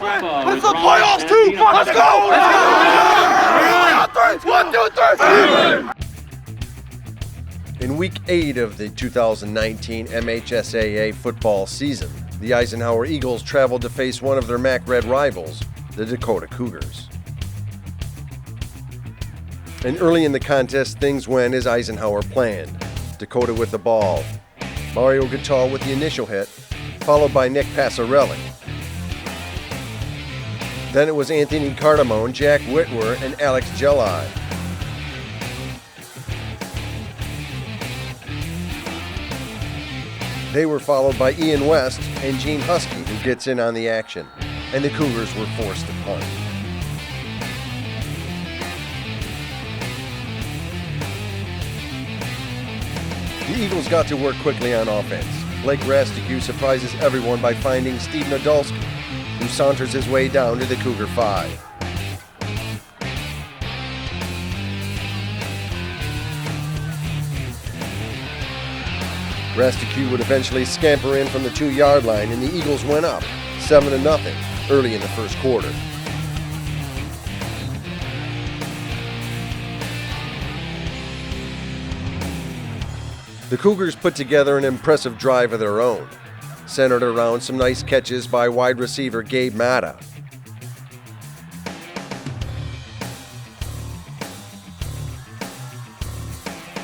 It's the playoffs too! Let's go! 1, 2, 3! In Week 8 of the 2019 MHSAA football season, the Eisenhower Eagles traveled to face one of their MAC Red rivals, the Dakota Cougars. And early in the contest, things went as Eisenhower planned. Dakota with the ball, Mario Gattal with the initial hit, followed by Nick Passarelli. Then it was Anthony Cardamone, Jack Whitwer, and Alex Jelli. They were followed by Ian West and Gene Husky, who gets in on the action, and the Cougars were forced to punt. The Eagles got to work quickly on offense. Blake Rasticue surprises everyone by finding Steve Nadolski, who saunters his way down to the Cougar 5. Rasticue would eventually scamper in from the 2-yard line, and the Eagles went up 7-0 early in the first quarter. The Cougars put together an impressive drive of their own, centered around some nice catches by wide receiver Gabe Matta.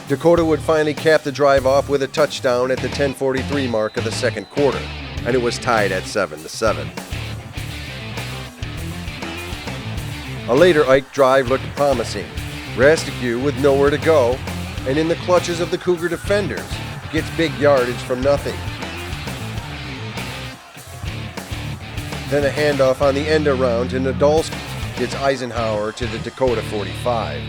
Dakota would finally cap the drive off with a touchdown at the 10:43 mark of the second quarter, and it was tied at 7-7. A later Ike drive looked promising. Rasticue with nowhere to go, and in the clutches of the Cougar defenders, gets big yardage from nothing. Then a handoff on the end around to Nadolski gets Eisenhower to the Dakota 45.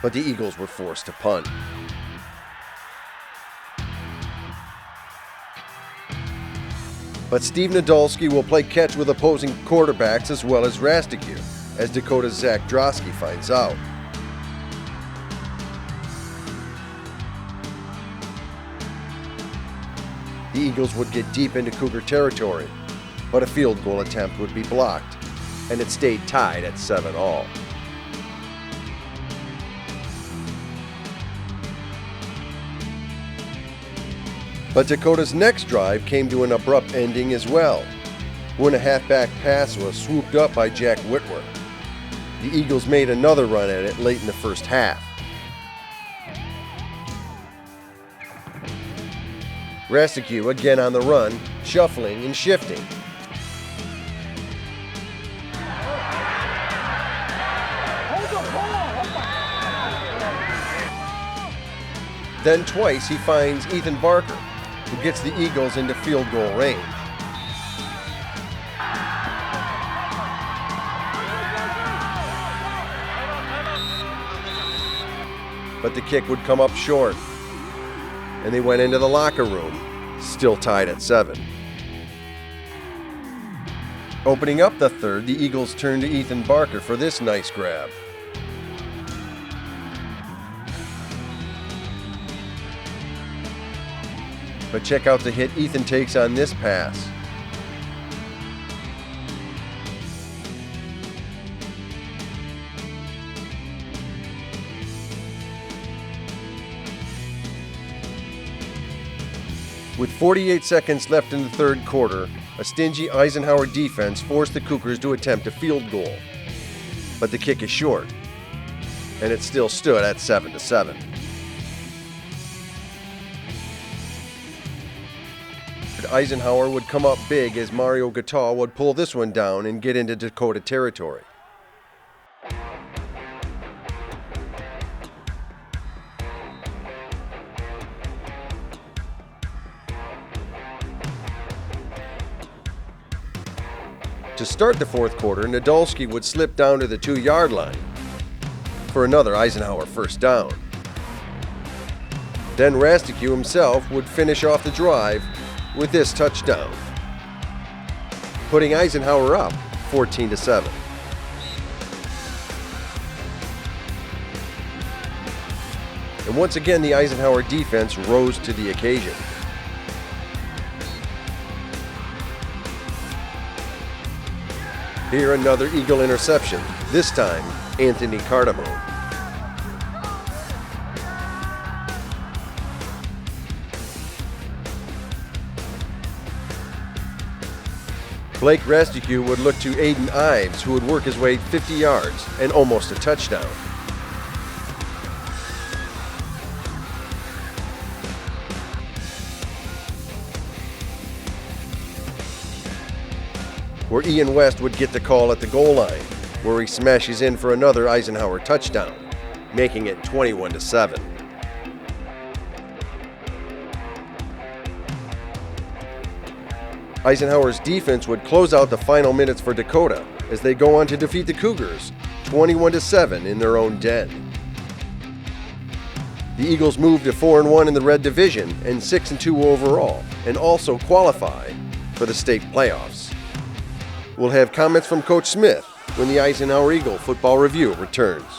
But the Eagles were forced to punt. But Steve Nadolski will play catch with opposing quarterbacks as well as Rasticue, as Dakota's Zach Drosky finds out. The Eagles would get deep into Cougar territory, but a field goal attempt would be blocked, and it stayed tied at 7-all. But Dakota's next drive came to an abrupt ending as well, when a halfback pass was swooped up by Jack Whitwer. The Eagles made another run at it late in the first half. Rasticue again on the run, shuffling and shifting. Then twice he finds Ethan Barker, who gets the Eagles into field goal range. But the kick would come up short, and they went into the locker room, still tied at 7. Opening up the third, the Eagles turned to Ethan Barker for this nice grab. But check out the hit Ethan takes on this pass. With 48 seconds left in the third quarter, a stingy Eisenhower defense forced the Cougars to attempt a field goal. But the kick is short, and it still stood at 7-7. Eisenhower would come up big as Mario Gattal would pull this one down and get into Dakota territory. To start the fourth quarter, Nadolski would slip down to the 2-yard line for another Eisenhower first down. Then Rasticue himself would finish off the drive with this touchdown, putting Eisenhower up 14-7. And once again, the Eisenhower defense rose to the occasion. Here another Eagle interception, this time Anthony Cardamone. Blake Resticue would look to Aiden Ives, who would work his way 50 yards and almost a touchdown. Where Ian West would get the call at the goal line, where he smashes in for another Eisenhower touchdown, making it 21-7. Eisenhower's defense would close out the final minutes for Dakota as they go on to defeat the Cougars 21-7 in their own den. The Eagles move to 4-1 in the Red Division and 6-2 overall, and also qualify for the state playoffs. We'll have comments from Coach Smith when the Eisenhower Eagle Football Review returns.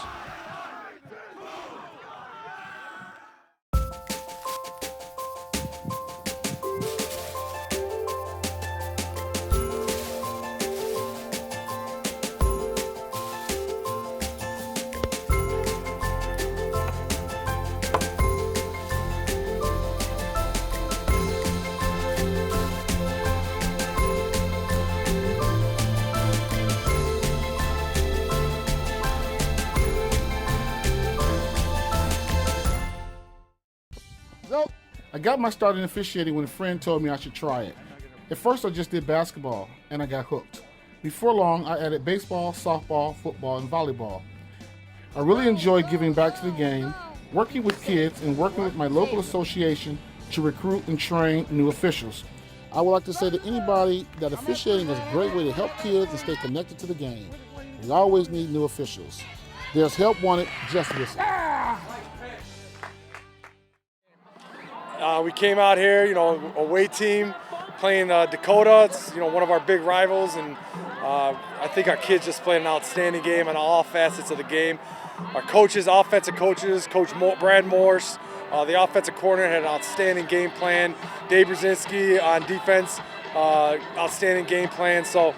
I got my start in officiating when a friend told me I should try it. At first I just did basketball, and I got hooked. Before long, I added baseball, softball, football, and volleyball. I really enjoy giving back to the game, working with kids, and working with my local association to recruit and train new officials. I would like to say to anybody that officiating is a great way to help kids and stay connected to the game. We always need new officials. There's help wanted, just listen. We came out here, away team, playing Dakota. It's, one of our big rivals, and I think our kids just played an outstanding game on all facets of the game. Our coaches, offensive coaches, Coach Brad Morse, the offensive coordinator had an outstanding game plan. Dave Brzezinski on defense, outstanding game plan. So,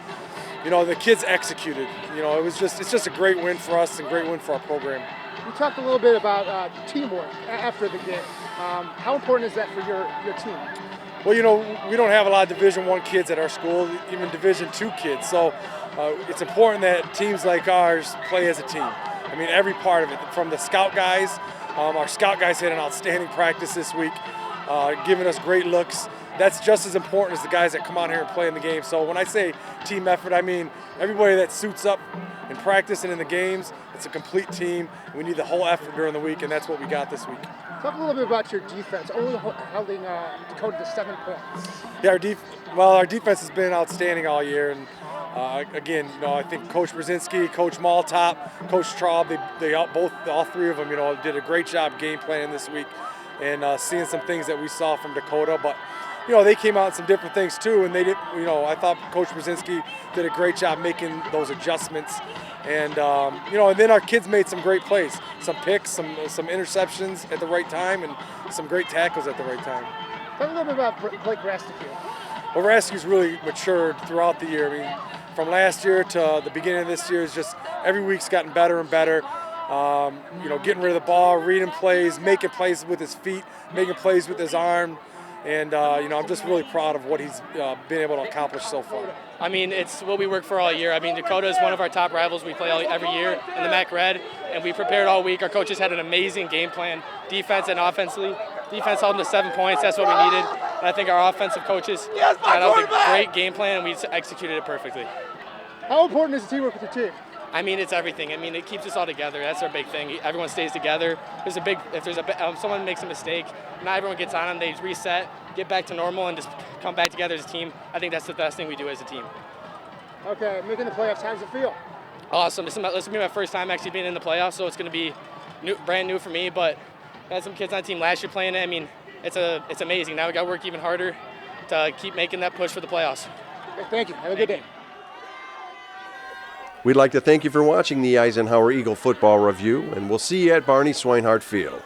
the kids executed. It's just a great win for us and a great win for our program. We talked a little bit about teamwork after the game. How important is that for your team? Well, we don't have a lot of Division I kids at our school, even Division II kids. So it's important that teams like ours play as a team. I mean, every part of it, from the scout guys. Our scout guys had an outstanding practice this week, giving us great looks. That's just as important as the guys that come out here and play in the game. So when I say team effort, I mean everybody that suits up in practice and in the games. It's a complete team. We need the whole effort during the week, and that's what we got this week. Talk a little bit about your defense, only holding Dakota to 7 points. Yeah, our defense has been outstanding all year, and again, I think Coach Brzezinski, Coach Maltop, Coach Traub, all three of them, did a great job game planning this week, and seeing some things that we saw from Dakota, but. They came out in some different things too, and they did. I thought Coach Brzezinski did a great job making those adjustments, and and then our kids made some great plays, some picks, some interceptions at the right time, and some great tackles at the right time. Talk a little bit about Blake Resticue. Well, Rescue's really matured throughout the year. I mean, from last year to the beginning of this year, is just every week's gotten better and better. Getting rid of the ball, reading plays, making plays with his feet, making plays with his arm. And, I'm just really proud of what he's been able to accomplish so far. I mean, it's what we work for all year. I mean, Dakota is one of our top rivals. We play every year in the MAC Red, and we prepared all week. Our coaches had an amazing game plan, defense and offensively. Defense held them to 7 points. That's what we needed. And I think our offensive coaches had a great game plan, and we executed it perfectly. How important is the teamwork with your team? I mean, it's everything. I mean, it keeps us all together. That's our big thing. Everyone stays together. If someone makes a mistake, not everyone gets on them. They reset, get back to normal, and just come back together as a team. I think that's the best thing we do as a team. Okay, making the playoffs, how does it feel? Awesome. This will be my first time actually being in the playoffs, so it's going to be brand new for me. But I had some kids on the team last year playing it. I mean, it's amazing. Now we got to work even harder to keep making that push for the playoffs. Okay, thank you. Have a good day. We'd like to thank you for watching the Eisenhower Eagle Football Review, and we'll see you at Barney Swinehart Field.